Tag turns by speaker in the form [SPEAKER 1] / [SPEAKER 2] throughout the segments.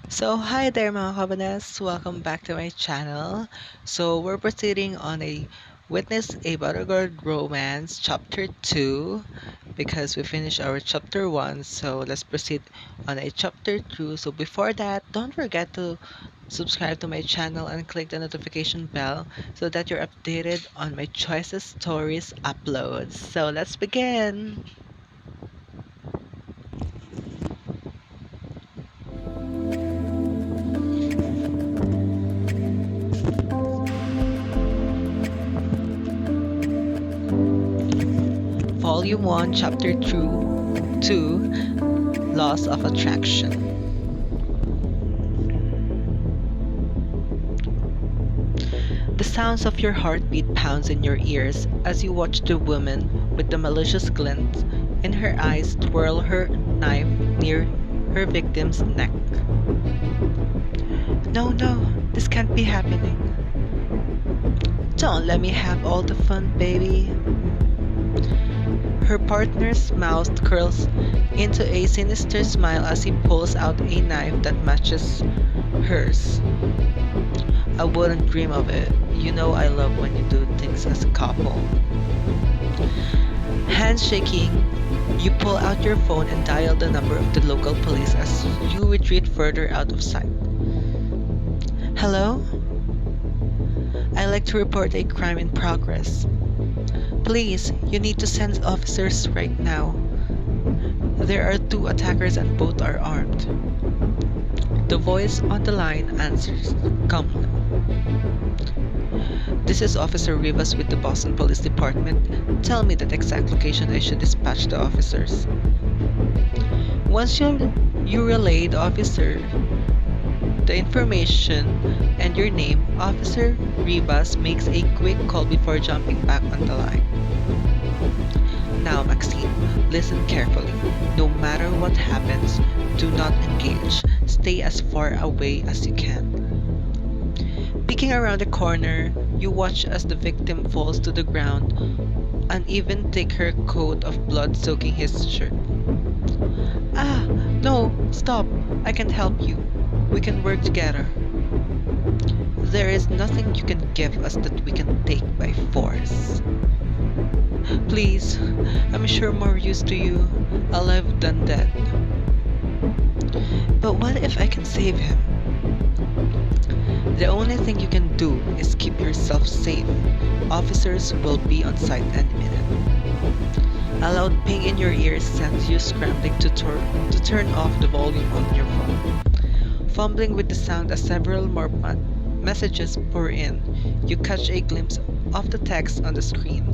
[SPEAKER 1] So, hi there mga kabanas! Welcome back to my channel. So, we're proceeding on a Witness a Bodyguard Romance Chapter 2 because we finished our Chapter 1. So, let's proceed on a Chapter 2. So, before that, don't forget to subscribe to my channel and click the notification bell so that you're updated on my choices stories uploads. So, let's begin! Volume 1, Chapter 2 Laws of Attraction. The sounds of your heartbeat pounds in your ears as you watch the woman with the malicious glint in her eyes twirl her knife near her victim's neck. No, no, this can't be happening. Don't let me have all the fun, baby. Her partner's mouth curls into a sinister smile as he pulls out a knife that matches hers. I wouldn't dream of it. You know I love when you do things as a couple. Hands shaking, you pull out your phone and dial the number of the local police as you retreat further out of sight. Hello? I'd like to report a crime in progress. Please, you need to send officers right now. There are two attackers and both are armed. The voice on the line answers calmly. This is Officer Rivas with the Boston Police Department. Tell me the exact location I should dispatch the officers. Once you relay the officer the information and your name, Officer Rivas makes a quick call before jumping back on the line. Now, Maxine, listen carefully. No matter what happens, do not engage. Stay as far away as you can. Peeking around the corner, you watch as the victim falls to the ground, uneven thick coat of blood soaking his shirt. Ah, no, stop. I can help you. We can work together. There is nothing you can give us that we can take by force. Please, I'm sure more use to you alive than dead. But what if I can save him? The only thing you can do is keep yourself safe. Officers will be on site any minute. A loud ping in your ears sends you scrambling to turn off the volume on your phone. Fumbling with the sound as several more messages pour in, you catch a glimpse of the text on the screen.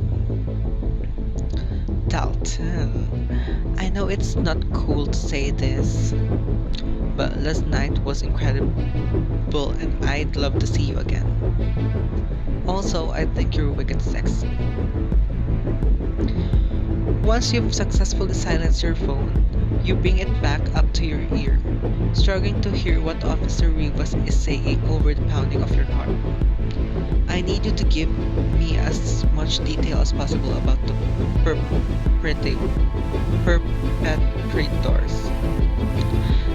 [SPEAKER 1] Dalton, I know it's not cool to say this, but last night was incredible and I'd love to see you again. Also, I think you're wicked sexy. Once you've successfully silenced your phone, you bring it back up to your ear, struggling to hear what Officer Rivas is saying over the pounding of your heart. I need you to give me as much detail as possible about the perpetrators.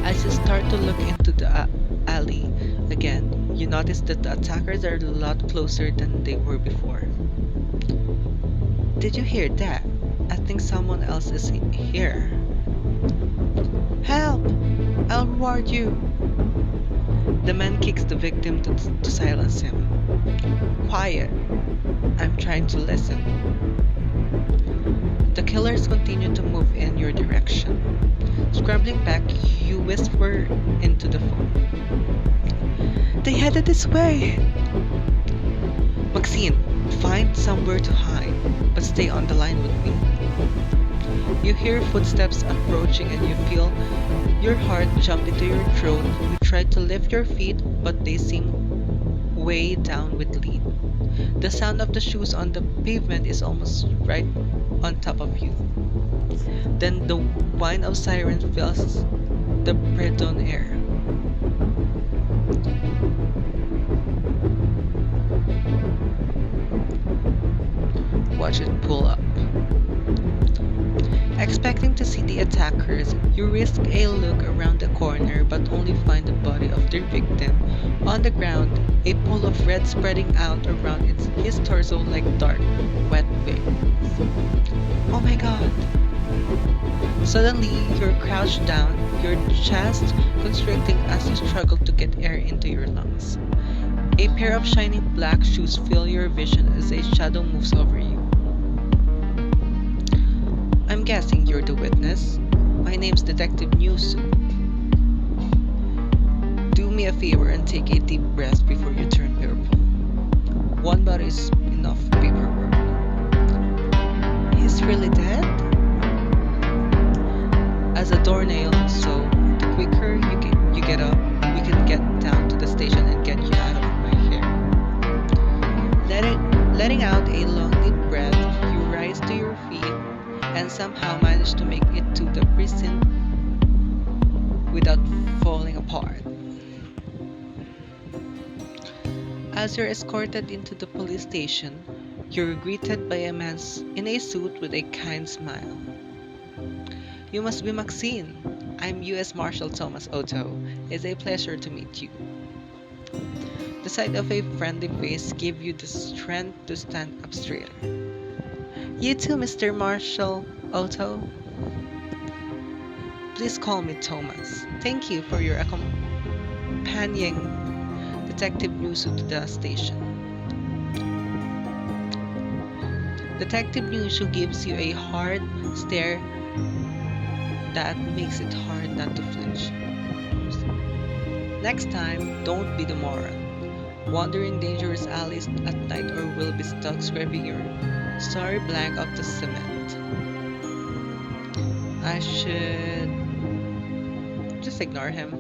[SPEAKER 1] As you start to look into the alley again, you notice that the attackers are a lot closer than they were before. Did you hear that? I think someone else is here. Help! I'll reward you! The man kicks the victim to silence him. Quiet! I'm trying to listen. The killers continue to move in your direction. Scrambling back, you whisper into the phone. They headed this way! Maxine, find somewhere to hide, but stay on the line with me. You hear footsteps approaching and you feel your heart jump into your throat. You try to lift your feet, but they seem weighed down with lead. The sound of the shoes on the pavement is almost right on top of you. Then the whine of sirens fills the Breton air. Watch it pull up. Expecting to see the attackers, you risk a look around the corner but only find the body of their victim on the ground, a pool of red spreading out around his torso like dark, wet veins. Oh my god! Suddenly, you're crouched down, your chest constricting as you struggle to get air into your lungs. A pair of shining black shoes fill your vision as a shadow moves over you. I'm guessing you're the witness. My name's Detective Newsu. Do me a favor and take a deep breath before you turn purple. One body is enough paperwork. He's really dead? As a doornail, so the quicker you get up, we can get down to the station and get you out of my hair. Letting out a long deep breath, you rise to your feet and somehow manage to make it to the precinct without falling apart. As you're escorted into the police station, you're greeted by a man in a suit with a kind smile. You must be Maxine. I'm U.S. Marshal Thomas Otto. It's a pleasure to meet you. The sight of a friendly face gave you the strength to stand up straighter. You too, Mr. Marshal Otto. Please call me Thomas. Thank you for your accompanying Detective Newsu to the station. Detective Newsu gives you a hard stare that makes it hard not to flinch. Next time, don't be the moron. Wandering dangerous alleys at night or will be stuck scraping your sorry blank off the cement. I should just ignore him.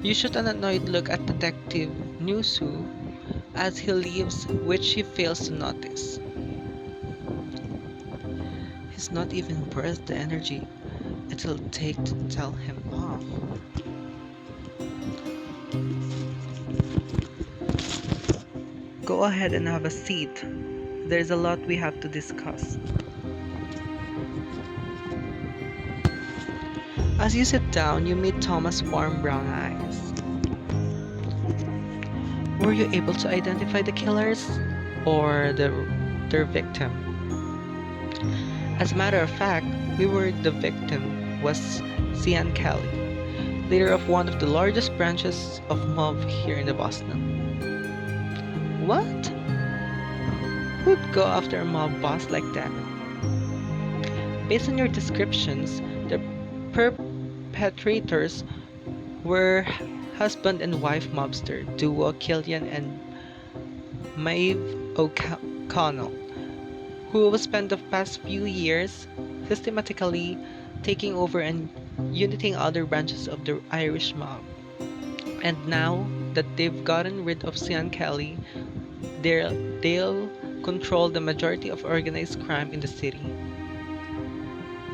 [SPEAKER 1] You shoot an annoyed look at Detective Newsu as he leaves, which he fails to notice. He's not even worth the energy it'll take to tell him off. Go ahead and have a seat. There's a lot we have to discuss. As you sit down, you meet Thomas' warm brown eyes. Were you able to identify the killers or their victim? As a matter of fact, the victim was Sian Kelly, leader of one of the largest branches of mob here in the Boston. What? Who'd go after a mob boss like that? Based on your descriptions, the perpetrators were husband and wife mobster duo Killian and Maeve O'Connell, who will spend the past few years systematically taking over and uniting other branches of the Irish mob. And now that they've gotten rid of Sian Kelly, they'll control the majority of organized crime in the city.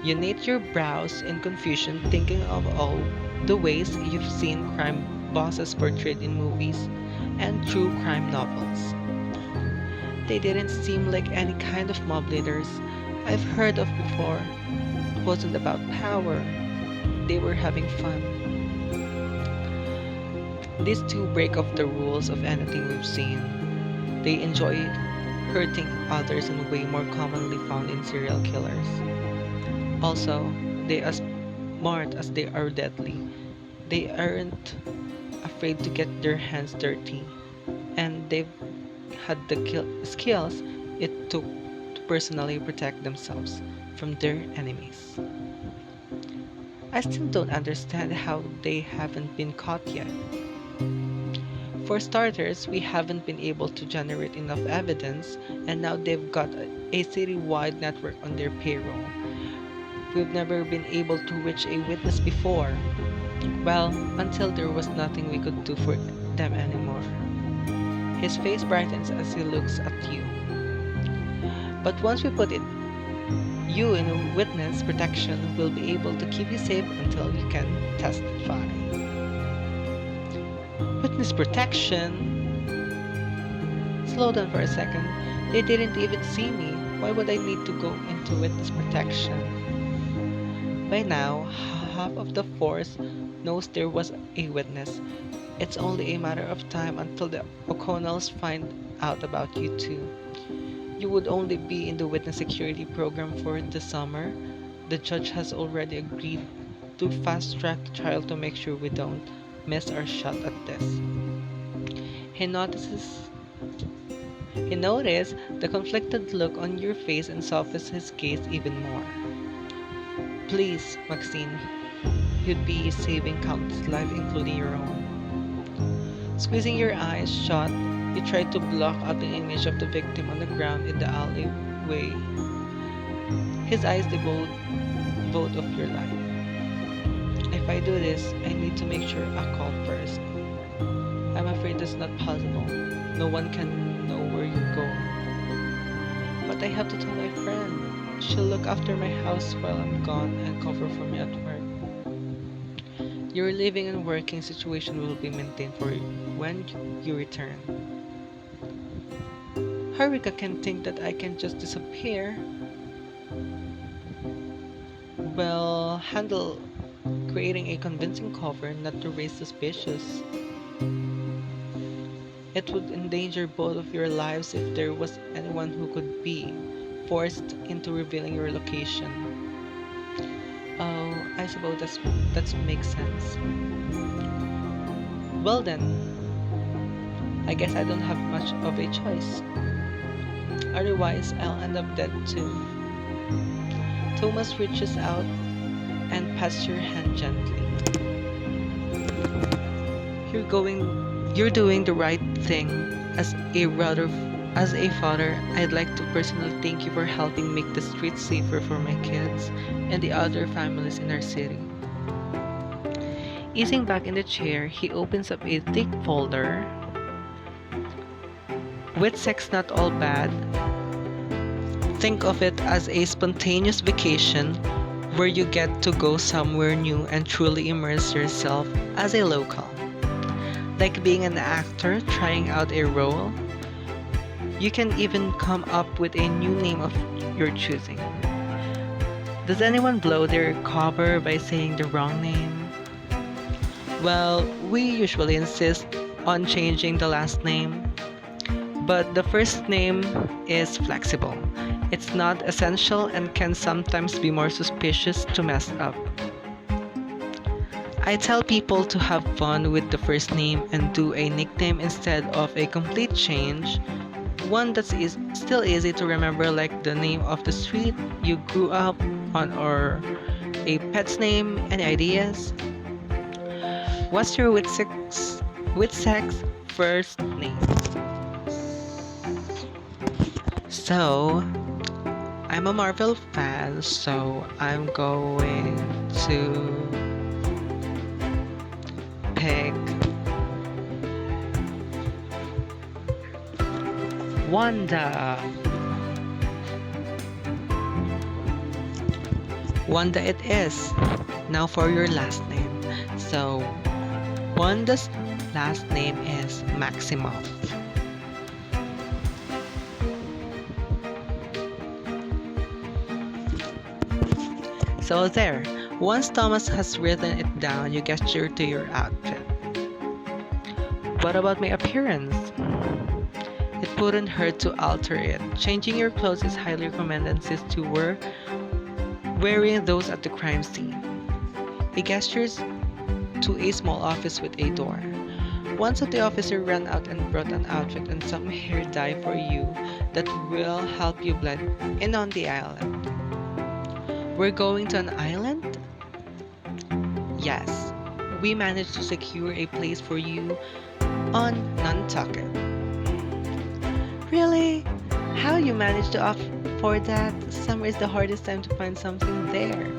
[SPEAKER 1] You knit your brows in confusion, thinking of all the ways you've seen crime bosses portrayed in movies and true crime novels. They didn't seem like any kind of mob leaders I've heard of before. It wasn't about power, they were having fun. These two break off the rules of anything we've seen. They enjoy hurting others in a way more commonly found in serial killers. Also, they as smart as they are deadly. They aren't afraid to get their hands dirty, and they've had the skills it took to personally protect themselves from their enemies. I still don't understand how they haven't been caught yet. For starters, we haven't been able to generate enough evidence, and now they've got a city-wide network on their payroll. We've never been able to reach a witness before. Well, until there was nothing we could do for them anymore. His face brightens as he looks at you. But once we put you in witness protection, we'll be able to keep you safe until you can testify. Witness protection? Slow down for a second. They didn't even see me. Why would I need to go into witness protection? By now, half of the force knows there was a witness. It's only a matter of time until the O'Connells find out about you too. You would only be in the witness security program for the summer. The judge has already agreed to fast-track the trial to make sure we don't miss our shot at this. He notices he noticed the conflicted look on your face and softens his gaze even more. Please, Maxine, you'd be saving countless lives, including your own. Squeezing your eyes shut, you try to block out the image of the victim on the ground in the alleyway. His eyes devote vote of your life. If I do this, I need to make sure I call first. I'm afraid that's not possible. No one can know where you're going. But I have to tell my friend. She'll look after my house while I'm gone and cover for me at work. Your living and working situation will be maintained for when you return. Harika can think that I can just disappear. Well, handle creating a convincing cover not to raise suspicious. It would endanger both of your lives if there was anyone who could be forced into revealing your location. Oh, I suppose that makes sense. Well then, I guess I don't have much of a choice. Otherwise, I'll end up dead too. Thomas reaches out and pats your hand gently. You're doing the right thing. As a father, I'd like to personally thank you for helping make the streets safer for my kids and the other families in our city. Easing back in the chair, he opens up a thick folder. With sex not all bad, think of it as a spontaneous vacation where you get to go somewhere new and truly immerse yourself as a local. Like being an actor trying out a role. You can even come up with a new name of your choosing. Does anyone blow their cover by saying the wrong name? Well, we usually insist on changing the last name, but the first name is flexible. It's not essential and can sometimes be more suspicious to mess up. I tell people to have fun with the first name and do a nickname instead of a complete change. One that's still easy to remember, like the name of the street you grew up on or a pet's name. Any ideas? What's your with sex first name? So, I'm a Marvel fan, so I'm going to pick Wanda. Wanda it is. Now for your last name. So, Wanda's last name is Maximoff. So there, once Thomas has written it down, you gesture to your outfit. What about my appearance? It wouldn't hurt to alter it. Changing your clothes is highly recommended since you were wearing those at the crime scene. He gestures to a small office with a door. Once the officer ran out and brought an outfit and some hair dye for you that will help you blend in on the island. We're going to an island? Yes, we managed to secure a place for you on Nantucket. Really? How you managed to afford that? Summer is the hardest time to find something there.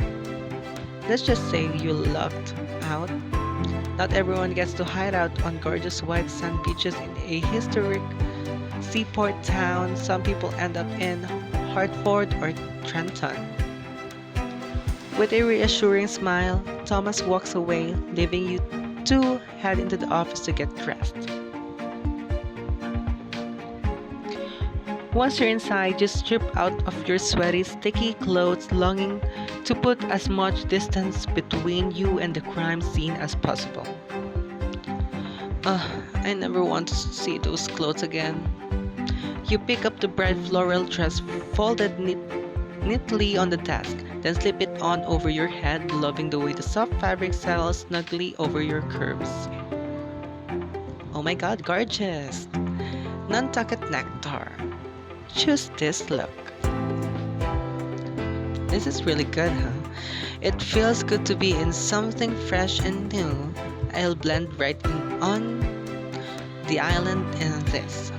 [SPEAKER 1] Let's just say you lucked out. Not everyone gets to hide out on gorgeous white sand beaches in a historic seaport town. Some people end up in Hartford or Trenton. With a reassuring smile, Thomas walks away, leaving you to head into the office to get dressed. Once you're inside, just strip out of your sweaty, sticky clothes, longing to put as much distance between you and the crime scene as possible. I never want to see those clothes again. You pick up the bright floral dress folded neatly on the desk, then slip it on over your head, loving the way the soft fabric settles snugly over your curves. Oh my god, gorgeous! Nantucket nectar. Choose this look. This is really good, huh? It feels good to be in something fresh and new. I'll blend right in on the island in this.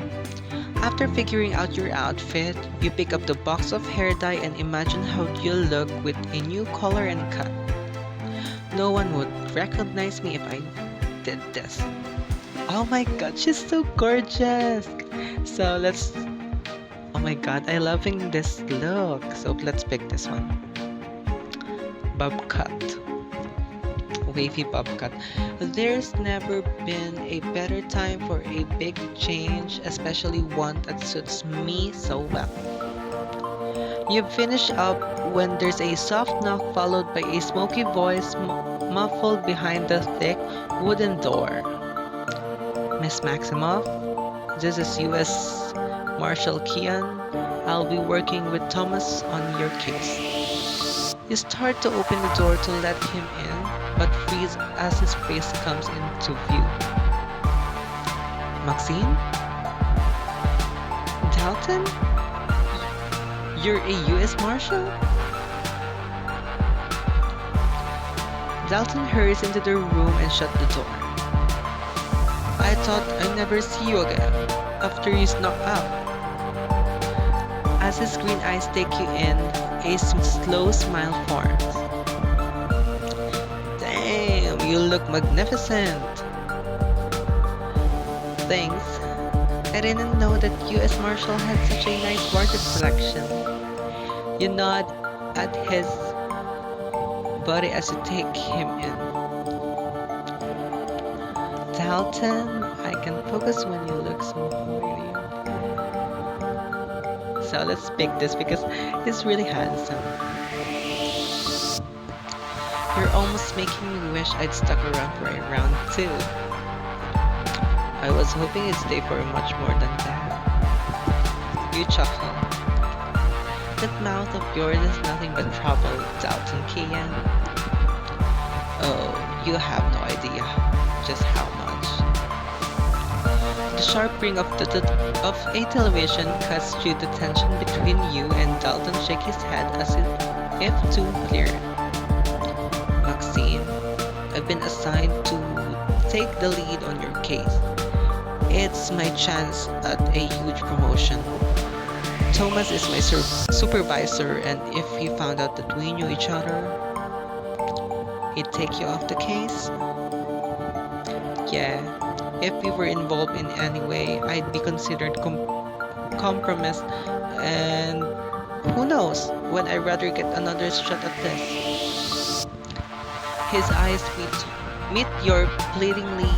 [SPEAKER 1] After figuring out your outfit, you pick up the box of hair dye and imagine how you'll look with a new color and cut. No one would recognize me if I did this. Oh my god, she's so gorgeous! So let's... Oh my god, I'm loving this look. So let's pick this one. Bob cut. Wavy bob cut. There's never been a better time for a big change, especially one that suits me so well. You finish up when there's a soft knock followed by a smoky voice muffled behind the thick wooden door. Miss Maximoff, this is U.S. Marshal Kian. I'll be working with Thomas on your case. You start to open the door to let him in, but freeze as his face comes into view. Maxine? Dalton? You're a U.S. Marshal? Dalton hurries into the room and shut the door. I thought I'd never see you again after you snuck out. As his green eyes take you in, a slow smile forms. Damn, you look magnificent. Thanks. I didn't know that U.S. Marshal had such a nice wardrobe selection. You nod at his body as you take him in. Dalton, I can focus when you look so pretty. So let's pick this because he's really handsome. You're almost making me wish I'd stuck around for a round 2. I was hoping you'd stay for much more than that. You chuckle. That mouth of yours is nothing but trouble, Dalton Kian. Oh, you have no idea just how much. The sharp ring of a television cuts through the tension between you, and Dalton shakes his head as if to clear it. Maxine, I've been assigned to take the lead on your case. It's my chance at a huge promotion. Thomas is my supervisor, and if he found out that we knew each other, he'd take you off the case? Yeah, if we were involved in any way, I'd be considered compromised, and who knows when I'd rather get another shot at this. His eyes meet your pleadingly.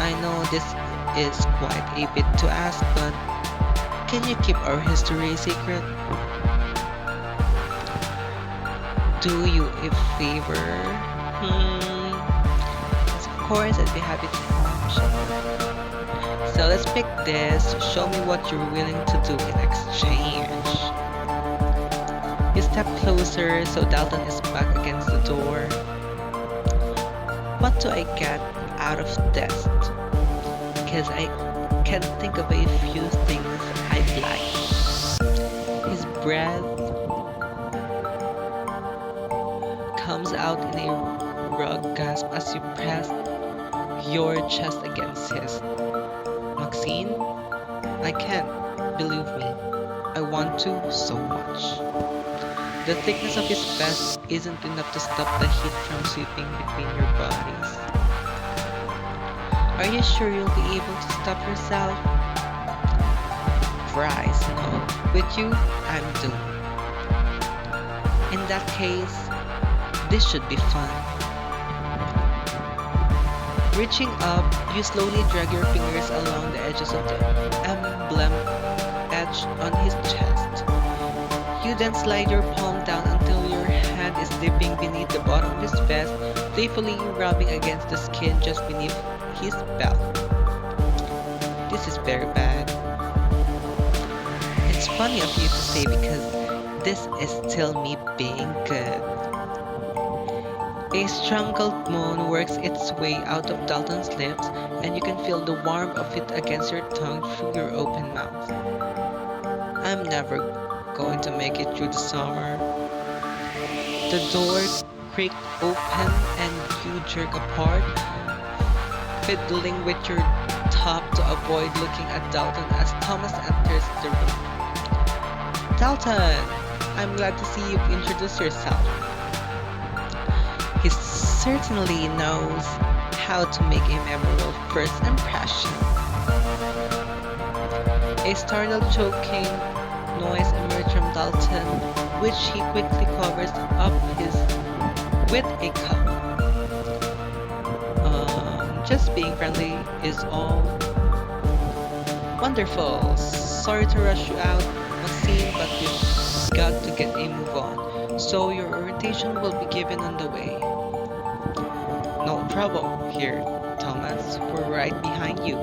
[SPEAKER 1] I know this is quite a bit to ask, but can you keep our history secret? Do you a favor? Yes, of course, I'd be happy to help. So let's pick this. Show me what you're willing to do in exchange. You step closer so Dalton is back against the door. What do I get out of this? Because I can think of a few things I'd like. His breath comes out in a rug gasp as you press your chest against his. Maxine, I can't, believe me. I want to so much. The thickness of his vest isn't enough to stop the heat from sweeping between your bodies. Are you sure you'll be able to stop yourself? Prize, no. With you, I'm doomed. In that case, this should be fun. Reaching up, you slowly drag your fingers along the edges of the emblem etched on his chest. You then slide your palm down until your hand is dipping beneath the bottom of his vest, playfully rubbing against the skin just beneath his belt. This is very bad. It's funny of you to say because this is still me being good. A strangled moan works its way out of Dalton's lips, and you can feel the warmth of it against your tongue through your open mouth. I'm never going to make it through the summer. The door creaks open and you jerk apart, fiddling with your top to avoid looking at Dalton as Thomas enters the room. Dalton, I'm glad to see you've introduced yourself. He certainly knows how to make a memorable first impression. A startled choking noise emerged from Dalton, which he quickly covers up with a cup. Just being friendly is all. Wonderful. Sorry to rush you out, Maxine, but we've got to get a move on. So your orientation will be given on the way. No trouble here, Thomas. We're right behind you.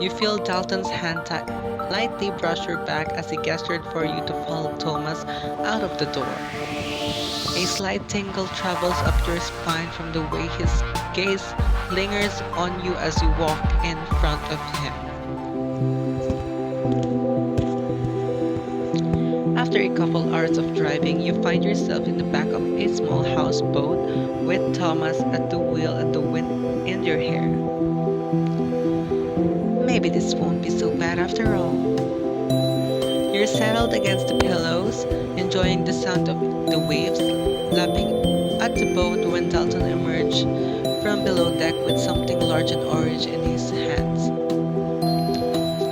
[SPEAKER 1] You feel Dalton's hand lightly brush your back as he gestured for you to follow Thomas out of the door. A slight tingle travels up your spine from the way his gaze lingers on you as you walk in front of him. After a couple hours of driving, you find yourself in the back of a small houseboat with Thomas at the wheel and the wind in your hair. Maybe this won't be so bad after all. You're settled against the pillows, enjoying the sound of the waves lapping at the boat when Dalton emerged from below deck with something large and orange in his hands.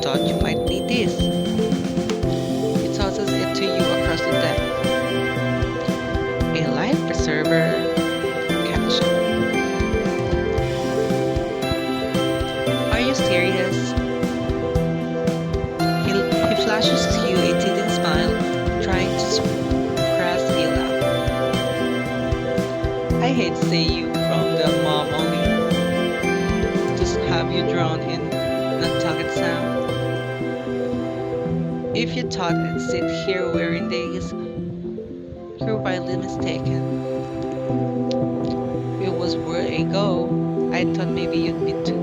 [SPEAKER 1] Thought you might need this. He tosses it to you across the deck. A life preserver. Catch. Are you serious? He flashes you a teething smile, trying to suppress a laugh. I hate to say you from the mom only. Just have you drown in Nantucket Sound. If you thought I'd sit here wearing days, you're widely mistaken. It was worth a go. I thought maybe you'd be too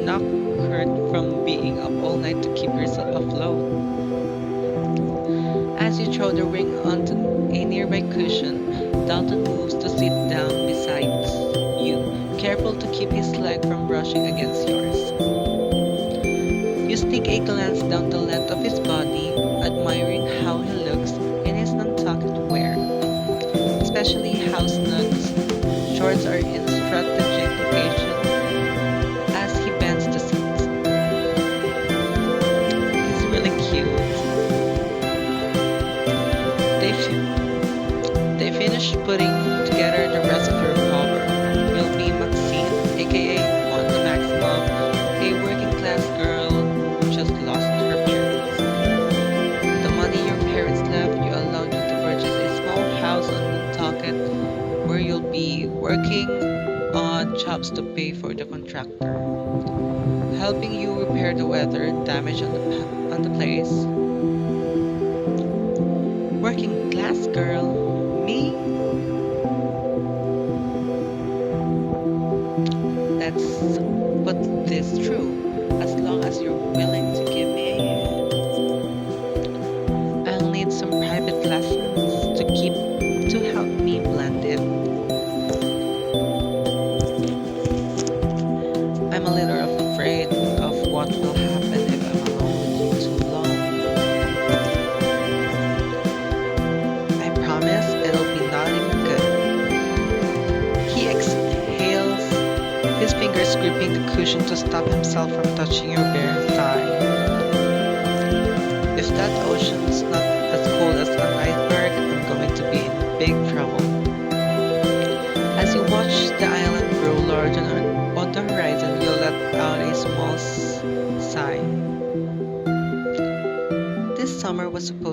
[SPEAKER 1] knackered from being up all night to keep yourself afloat. As you throw the ring onto a nearby cushion, Dalton moves to sit down beside you, careful to keep his leg from brushing against yours. You sneak a glance down the length of his body, admiring how he looks in his Nantucket wear, especially how snug shorts are in strategic location as he bends the seats. He's really cute. They finish putting together the rest of your cover. You'll be Maxine, aka One the Maximum, a working class girl who just lost her parents. The money your parents left you allowed you to purchase a small house on Nantucket where you'll be working odd jobs to pay for the contractor, helping you repair the weather damage on the place. Working class girl? Me? Let's put this through, as long as you're willing to give me a hand. I'll need some private lessons to help me blend in. I'm a little afraid of what will happen if I'm alone with you too long. I promise it'll be nothing good. He exhales, his fingers gripping the cushion to stop himself from touching your bare thigh. If that ocean's not as cold as an iceberg, I'm going to be in big trouble. As you watch the island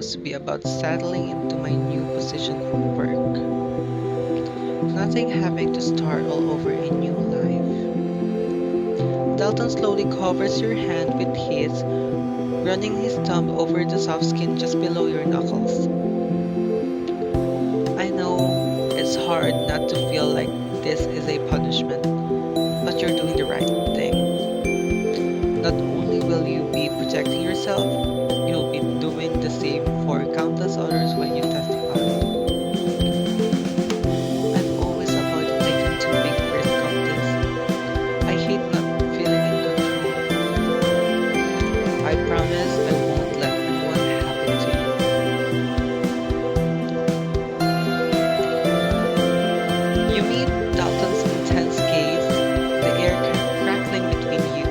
[SPEAKER 1] supposed to be about settling into my new position at work. Nothing having to start all over a new life. Dalton slowly covers your hand with his, running his thumb over the soft skin just below your knuckles. I know it's hard not to feel like this is a punishment, but you're doing the right thing. Not only will you be protecting yourself, you'll be doing the same for countless others when you testify. I've always avoided taking too big a risk of this. I hate not feeling in control. I promise I won't let anyone happen to you. You meet Dalton's intense gaze, the air crackling between you.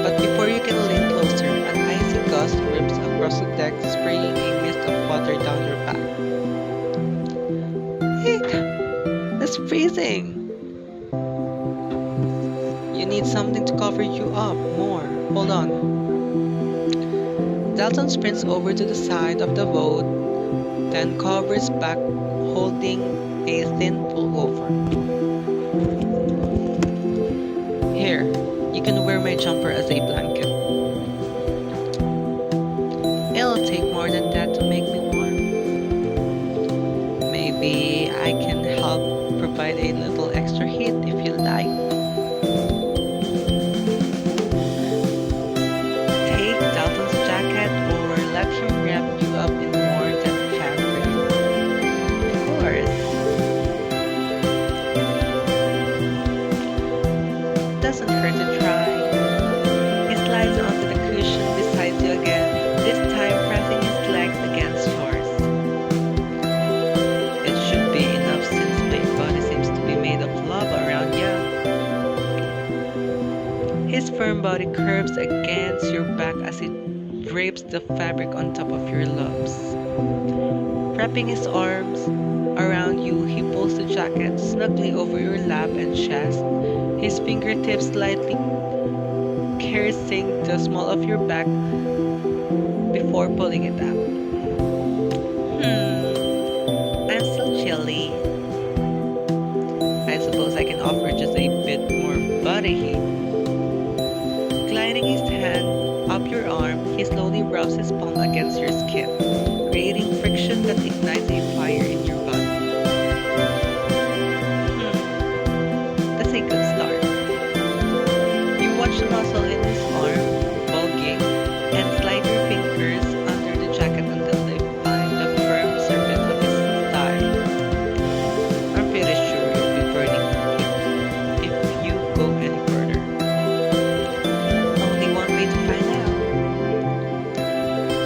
[SPEAKER 1] But before you can lean closer, an icy gust rips across the deck, spraying a mist of water down your back. Eek! It's freezing! You need something to cover you up more. Hold on. Dalton sprints over to the side of the boat, then covers back, holding a thin pullover. Here, you can wear my jumper as a blanket. It'll take more than that to make me warm. Maybe I can help provide a little extra heat if you like. Take Dalton's jacket or let him wrap you up in more than fabric. Of course. Doesn't hurt to try. He slides onto the cushion beside you again, this time pressing his legs against yours. It should be enough since my body seems to be made of lava around you. His firm body curves against your back as he drapes the fabric on top of your lumps. Wrapping his arms around you, he pulls the jacket snugly over your lap and chest, his fingertips lightly caressing the small of your back before pulling it out. I'm still chilly. I suppose I can offer just a bit more body heat. Gliding his hand up your arm, he slowly rubs his palm against your skin, creating friction that ignites a fire in your body. That's a good start. You watch the muscle in his arm bulging and slide your fingers under the jacket until they find the firm surface of his thigh. I'm pretty sure you'll be burning if you go any further. Only one way to find out.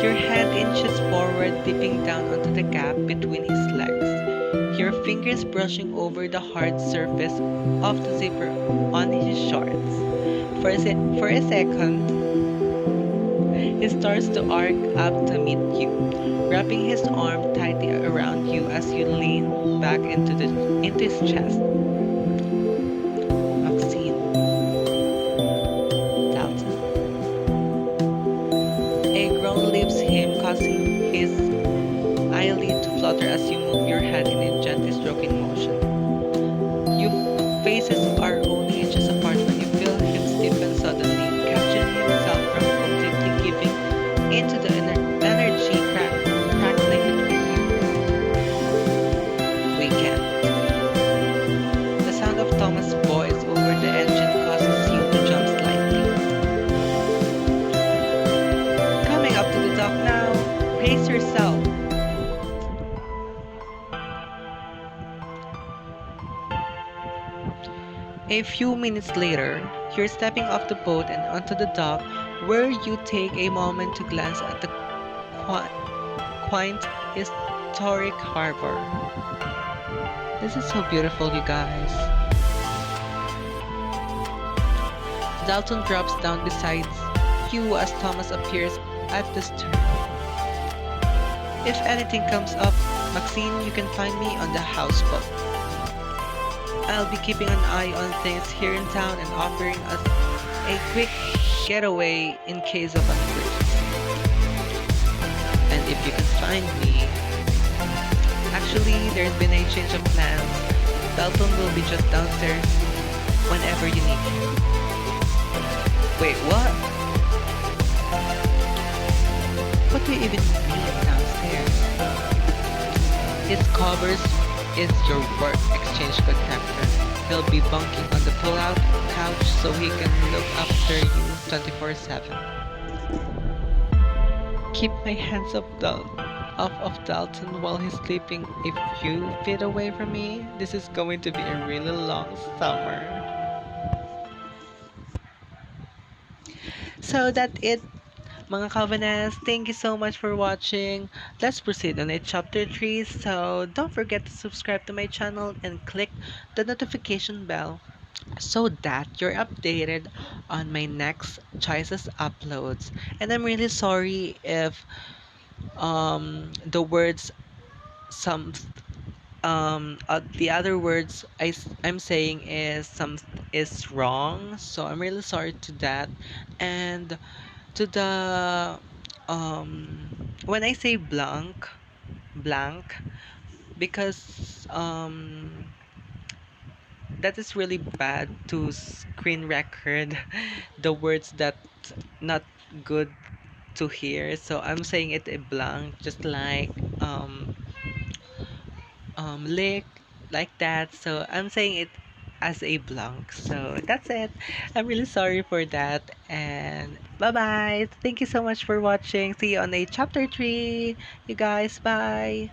[SPEAKER 1] Your head inches forward, dipping down onto the gap between his legs, your fingers brushing over the hard surface of the zipper on his shorts. For a second, he starts to arc up to meet you, wrapping his arm tightly around you as you lean back into his chest. Maxine. Dalton. A groan leaves him, causing his eyelid to flutter as you move your head in a gently stroking motion. Your faces are only inches apart when you feel him stiffen suddenly, catching himself from completely giving into the energy crackling between you. We can't. The sound of Thomas' voice over the engine causes you to jump slightly. Coming up to the dock now. Brace yourself. A few minutes later, you're stepping off the boat and onto the dock, where you take a moment to glance at the quaint, historic harbor. This is so beautiful, you guys. Dalton drops down beside you as Thomas appears at the stern. If anything comes up, Maxine, you can find me on the houseboat. I'll be keeping an eye on things here in town and offering us a quick getaway in case of an emergency. if you can find me. Actually, there's been a change of plans. Dalton will be just downstairs whenever you need him. Wait, what? What do you even mean downstairs? His covers is your work exchange contractor. He'll be bunking on the pull-out couch so he can look after you 24/7. Keep my hands off of Dalton while he's sleeping a few feet away from me. This is going to be a really long summer. So that's it, mga Covenants. Thank you so much for watching. Let's proceed on a chapter 3. So don't forget to subscribe to my channel and click the notification bell so that you're updated on my next choices uploads. And I'm really sorry if the words some the other words I'm saying is wrong, so I'm really sorry to that. And to the when I say blank, because that is really bad to screen record the words that not good to hear, so I'm saying it a blank, just like lick, like that. So I'm saying it as a blank. So that's it. I'm really sorry for that. And bye bye. Thank you so much for watching. See you on a chapter 3. You guys, bye.